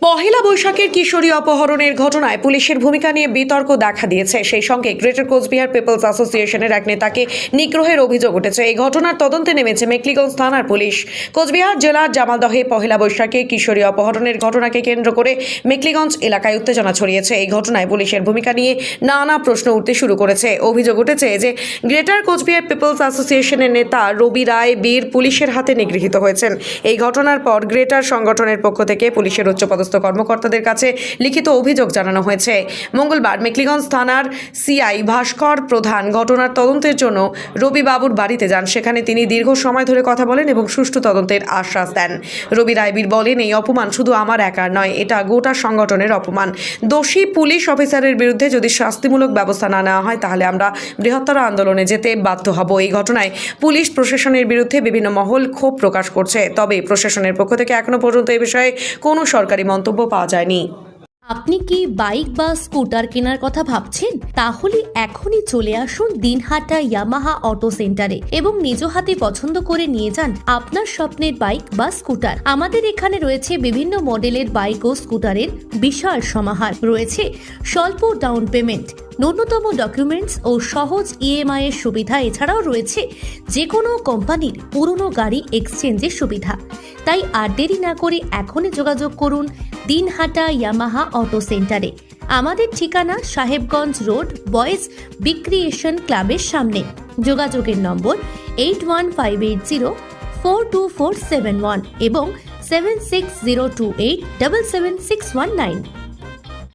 পহেলা বৈশাখের কিশোরী অপহরণের ঘটনায় পুলিশের ভূমিকা নিয়ে বিতর্ক দেখা দিয়েছে। সেই সঙ্গে গ্রেটার কোচবিহার পিপলস অ্যাসোসিয়েশনের এক নেতাকে নিগ্রহের অভিযোগ উঠেছে। এই ঘটনার তদন্তে নেমেছে মেখলিগঞ্জ থানার পুলিশ। কোচবিহার জেলার জামালদহে পহেলা বৈশাখে কিশোরী অপহরণের ঘটনাকে কেন্দ্র করে মেখলিগঞ্জ এলাকায় উত্তেজনা ছড়িয়েছে। এই ঘটনায় পুলিশের ভূমিকা নিয়ে নানা প্রশ্ন উঠতে শুরু করেছে। অভিযোগ উঠেছে যে গ্রেটার কোচবিহার পিপলস অ্যাসোসিয়েশনের নেতা রবি রায় বীর পুলিশের হাতে নিগৃহীত হয়েছেন। এই ঘটনার পর গ্রেটার সংগঠনের পক্ষ থেকে পুলিশের উচ্চপদস্থ কর্মকর্তাদের কাছে লিখিত অভিযোগ জানানো হয়েছে। মঙ্গলবার মেখলিগঞ্জ থানার সিআই ভাস্কর প্রধান ঘটনার তদন্তের জন্য রবি বাবুর বাড়িতে যান। সেখানে তিনি দীর্ঘ সময় ধরে কথা বলেন এবং সুষ্ঠু তদন্তের আশ্বাস দেন। রবি রায়বীর বলেন, এই অপমান শুধু আমার একার নয়, এটা গোটা সংগঠনের অপমান। দোষী পুলিশ অফিসারের বিরুদ্ধে যদি শাস্তিমূলক ব্যবস্থা না নেওয়া হয় তাহলে আমরা বৃহত্তর আন্দোলনে যেতে বাধ্য হব। এই ঘটনায় পুলিশ প্রশাসনের বিরুদ্ধে বিভিন্ন মহল ক্ষোভ প্রকাশ করছে। তবে প্রশাসনের পক্ষ থেকে এখনো পর্যন্ত এই বিষয়ে কোনো সরকারি মন্তব্য পাওয়া যায়নি। আপনি কি বাইক বা স্কুটার কেনার কথা ভাবছেন? তাহলে এখনই চলে আসুন দিনহাটা ইয়ামাহা অটো সেন্টারে এবং নিজ হাতে পছন্দ করে নিয়ে যান আপনার স্বপ্নের বাইক বা স্কুটার। আমাদের এখানে রয়েছে বিভিন্ন মডেলের বাইক ও স্কুটারের বিশাল সমাহার। রয়েছে স্বল্প ডাউন পেমেন্ট, ন্যূনতম ডকুমেন্টস ও সহজ ইএমআই এর সুবিধা। এছাড়াও রয়েছে যে কোনো কোম্পানির পুরনো গাড়ি এক্সচেঞ্জের সুবিধা। তাই আর দেরি না করে এখনই যোগাযোগ করুন দিনহাটা ইয়ামাহা অটো সেন্টারে। আমাদের ঠিকানা সাহেবগঞ্জ রোড, বয়েজ বিক্রিয়েশন ক্লাবের সামনে। যোগাযোগের নম্বর 8158042471 এবং 7602877619।